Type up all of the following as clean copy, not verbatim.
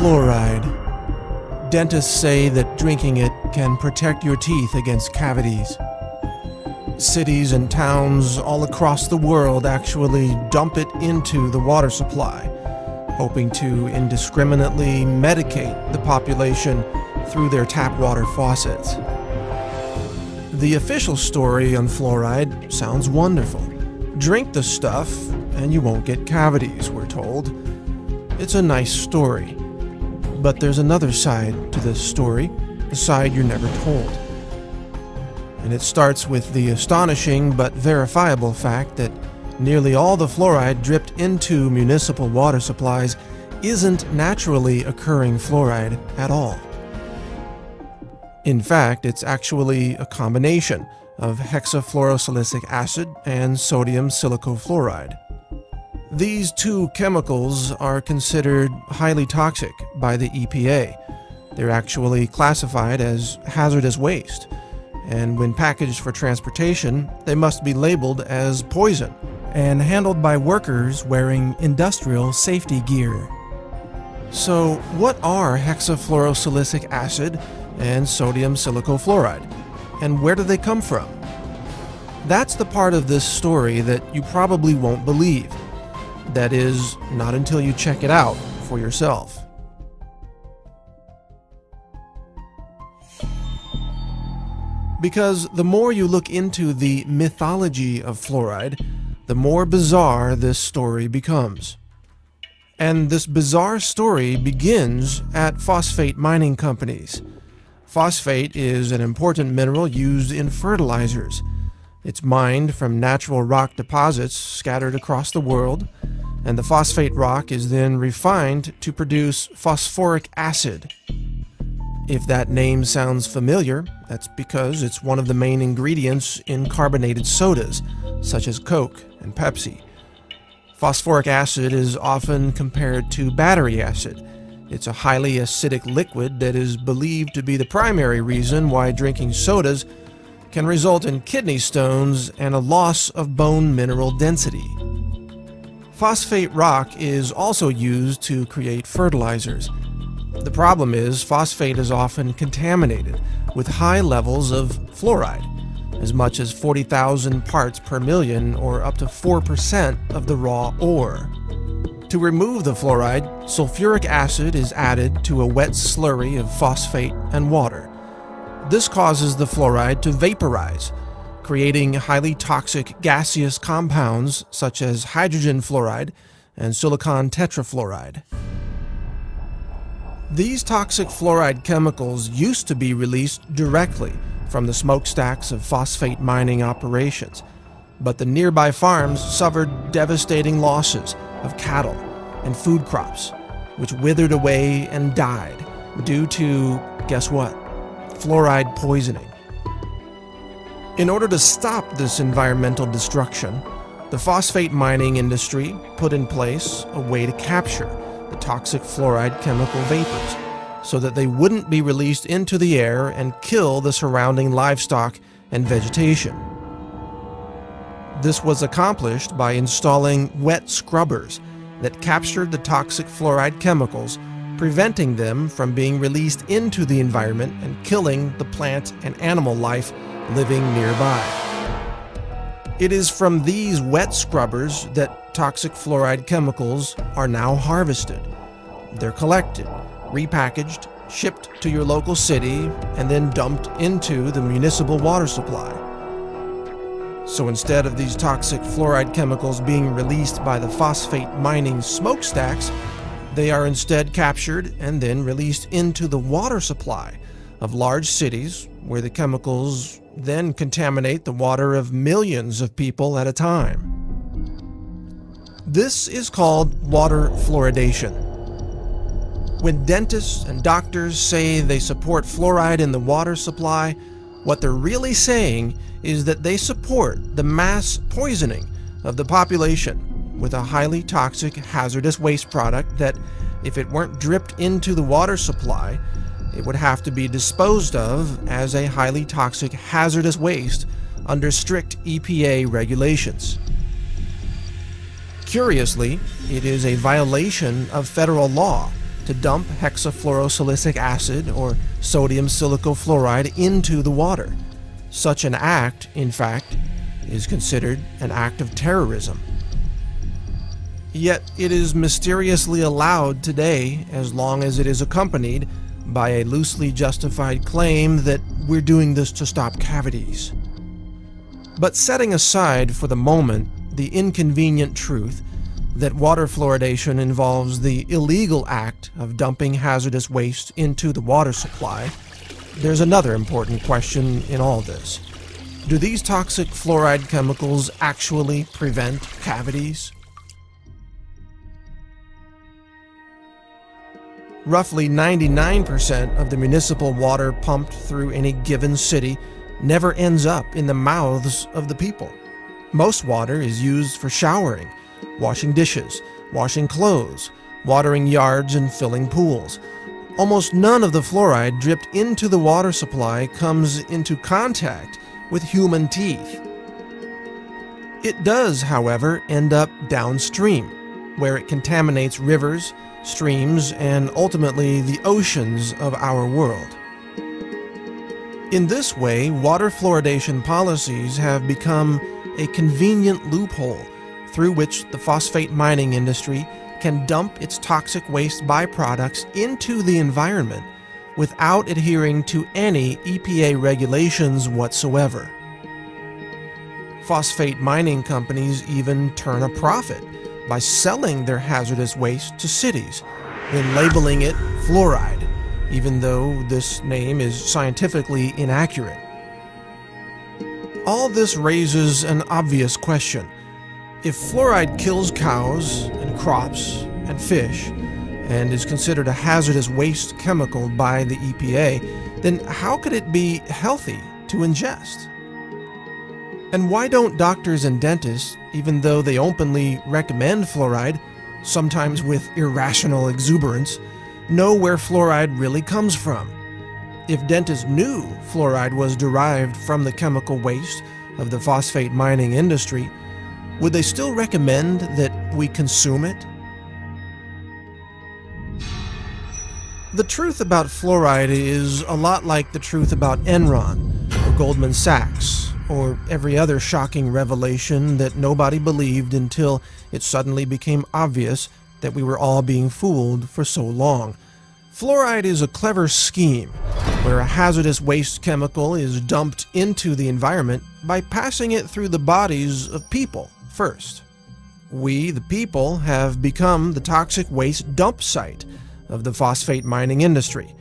Fluoride. Dentists say that drinking it can protect your teeth against cavities. Cities and towns all across the world actually dump it into the water supply, hoping to indiscriminately medicate the population through their tap water faucets. The official story on fluoride sounds wonderful. Drink the stuff and you won't get cavities, we're told. It's a nice story. But there's another side to this story, a side you're never told. And it starts with the astonishing but verifiable fact that nearly all the fluoride dripped into municipal water supplies isn't naturally occurring fluoride at all. In fact, it's actually a combination of hexafluorosilicic acid and sodium silicofluoride. These two chemicals are considered highly toxic by the EPA. They're actually classified as hazardous waste, and when packaged for transportation, they must be labeled as poison and handled by workers wearing industrial safety gear. So, what are hexafluorosilicic acid and sodium silicofluoride, and where do they come from? That's the part of this story that you probably won't believe. That is, not until you check it out for yourself. Because the more you look into the mythology of fluoride, the more bizarre this story becomes. And this bizarre story begins at phosphate mining companies. Phosphate is an important mineral used in fertilizers. It's mined from natural rock deposits scattered across the world, and the phosphate rock is then refined to produce phosphoric acid. If that name sounds familiar, that's because it's one of the main ingredients in carbonated sodas, such as Coke and Pepsi. Phosphoric acid is often compared to battery acid. It's a highly acidic liquid that is believed to be the primary reason why drinking sodas can result in kidney stones and a loss of bone mineral density. Phosphate rock is also used to create fertilizers. The problem is phosphate is often contaminated with high levels of fluoride, as much as 40,000 parts per million, or up to 4% of the raw ore. To remove the fluoride, sulfuric acid is added to a wet slurry of phosphate and water. This causes the fluoride to vaporize, creating highly toxic gaseous compounds such as hydrogen fluoride and silicon tetrafluoride. These toxic fluoride chemicals used to be released directly from the smokestacks of phosphate mining operations, but the nearby farms suffered devastating losses of cattle and food crops, which withered away and died due to, guess what? Fluoride poisoning. In order to stop this environmental destruction, the phosphate mining industry put in place a way to capture the toxic fluoride chemical vapors so that they wouldn't be released into the air and kill the surrounding livestock and vegetation. This was accomplished by installing wet scrubbers that captured the toxic fluoride chemicals, preventing them from being released into the environment and killing the plant and animal life living nearby. It is from these wet scrubbers that toxic fluoride chemicals are now harvested. They're collected, repackaged, shipped to your local city, and then dumped into the municipal water supply. So instead of these toxic fluoride chemicals being released by the phosphate mining smokestacks, they are instead captured and then released into the water supply of large cities, where the chemicals then contaminate the water of millions of people at a time. This is called water fluoridation. When dentists and doctors say they support fluoride in the water supply, what they're really saying is that they support the mass poisoning of the population with a highly toxic hazardous waste product that, if it weren't dripped into the water supply, it would have to be disposed of as a highly toxic hazardous waste under strict EPA regulations. Curiously, it is a violation of federal law to dump hexafluorosilicic acid or sodium silicofluoride into the water. Such an act, in fact, is considered an act of terrorism. Yet it is mysteriously allowed today as long as it is accompanied by a loosely justified claim that we're doing this to stop cavities. But setting aside for the moment the inconvenient truth that water fluoridation involves the illegal act of dumping hazardous waste into the water supply, there's another important question in all this. Do these toxic fluoride chemicals actually prevent cavities? Roughly 99% of the municipal water pumped through any given city never ends up in the mouths of the people. Most water is used for showering, washing dishes, washing clothes, watering yards, and filling pools. Almost none of the fluoride dripped into the water supply comes into contact with human teeth. It does, however, end up downstream, where it contaminates rivers, streams, and ultimately the oceans of our world. In this way, water fluoridation policies have become a convenient loophole through which the phosphate mining industry can dump its toxic waste byproducts into the environment without adhering to any EPA regulations whatsoever. Phosphate mining companies even turn a profit by selling their hazardous waste to cities, then labeling it fluoride, even though this name is scientifically inaccurate. All this raises an obvious question. If fluoride kills cows and crops and fish and is considered a hazardous waste chemical by the EPA, then how could it be healthy to ingest? And why don't doctors and dentists, even though they openly recommend fluoride, sometimes with irrational exuberance, know where fluoride really comes from? If dentists knew fluoride was derived from the chemical waste of the phosphate mining industry, would they still recommend that we consume it? The truth about fluoride is a lot like the truth about Enron or Goldman Sachs or every other shocking revelation that nobody believed until it suddenly became obvious that we were all being fooled for so long. Fluoride is a clever scheme where a hazardous waste chemical is dumped into the environment by passing it through the bodies of people first. We, the people, have become the toxic waste dump site of the phosphate mining industry,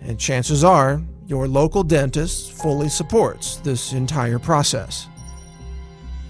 and chances are your local dentist fully supports this entire process.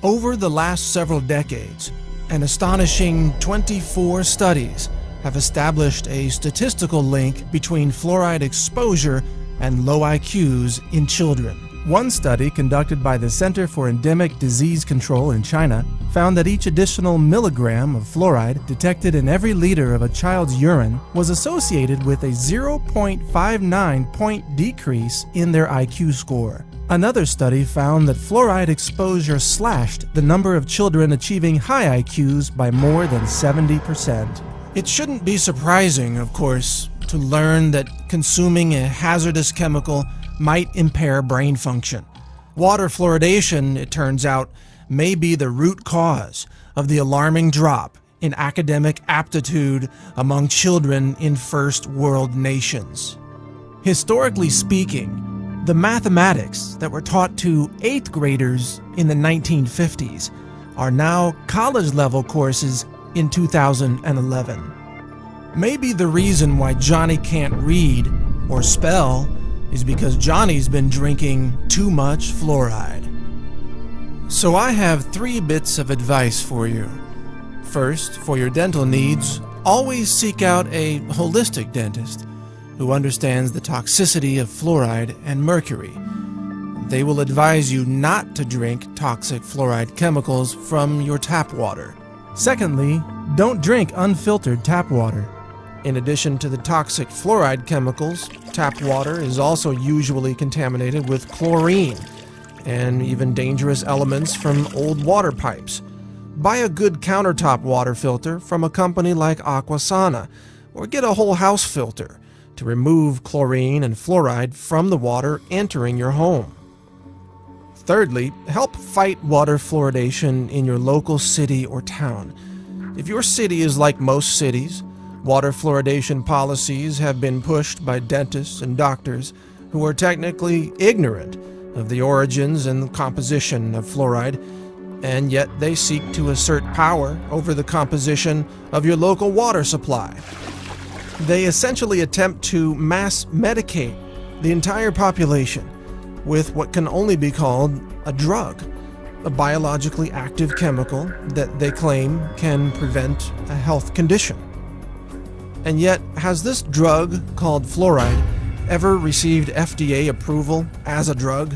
Over the last several decades, an astonishing 24 studies have established a statistical link between fluoride exposure and low IQs in children. One study conducted by the Center for Endemic Disease Control in China found that each additional milligram of fluoride detected in every liter of a child's urine was associated with a 0.59 point decrease in their IQ score. Another study found that fluoride exposure slashed the number of children achieving high IQs by more than 70%. It shouldn't be surprising, of course, to learn that consuming a hazardous chemical might impair brain function. Water fluoridation, it turns out, may be the root cause of the alarming drop in academic aptitude among children in first world nations. Historically speaking, the mathematics that were taught to 8th graders in the 1950s are now college-level courses in 2011. Maybe the reason why Johnny can't read or spell is because Johnny's been drinking too much fluoride. So I have 3 bits of advice for you. First, for your dental needs, always seek out a holistic dentist who understands the toxicity of fluoride and mercury. They will advise you not to drink toxic fluoride chemicals from your tap water. Secondly, don't drink unfiltered tap water. In addition to the toxic fluoride chemicals, tap water is also usually contaminated with chlorine and even dangerous elements from old water pipes. Buy a good countertop water filter from a company like Aquasana, or get a whole house filter to remove chlorine and fluoride from the water entering your home. Thirdly, help fight water fluoridation in your local city or town. If your city is like most cities, water fluoridation policies have been pushed by dentists and doctors who are technically ignorant of the origins and composition of fluoride, and yet they seek to assert power over the composition of your local water supply. They essentially attempt to mass medicate the entire population with what can only be called a drug, a biologically active chemical that they claim can prevent a health condition. And yet, has this drug called fluoride ever received FDA approval as a drug?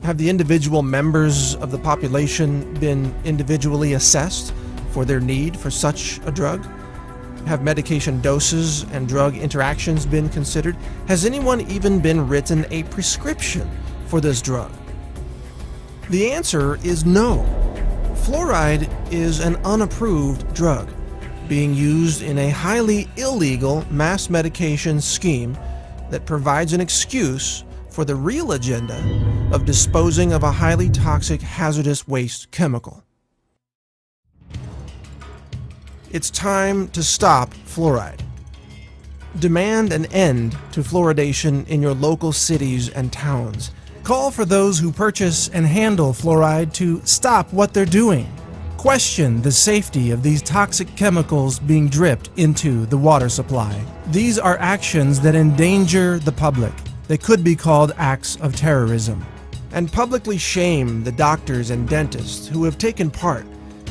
Have the individual members of the population been individually assessed for their need for such a drug? Have medication doses and drug interactions been considered? Has anyone even been written a prescription for this drug? The answer is no. Fluoride is an unapproved drug being used in a highly illegal mass medication scheme that provides an excuse for the real agenda of disposing of a highly toxic, hazardous waste chemical. It's time to stop fluoride. Demand an end to fluoridation in your local cities and towns. Call for those who purchase and handle fluoride to stop what they're doing. Question the safety of these toxic chemicals being dripped into the water supply. These are actions that endanger the public. They could be called acts of terrorism. And publicly shame the doctors and dentists who have taken part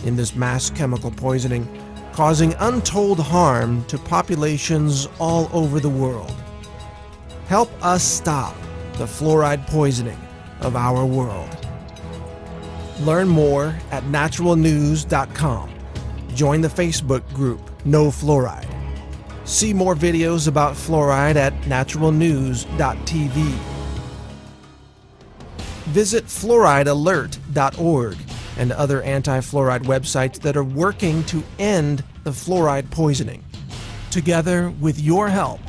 in this mass chemical poisoning, causing untold harm to populations all over the world. Help us stop the fluoride poisoning of our world. Learn more at naturalnews.com. Join the Facebook group No Fluoride. See more videos about fluoride at naturalnews.tv. Visit fluoridealert.org and other anti-fluoride websites that are working to end the fluoride poisoning. Together, with your help,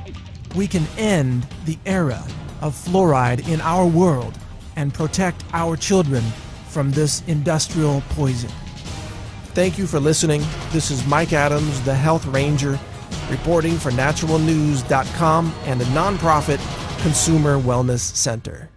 we can end the era of fluoride in our world and protect our children from this industrial poison. Thank you for listening. This is Mike Adams, the Health Ranger, reporting for naturalnews.com and the nonprofit Consumer Wellness Center.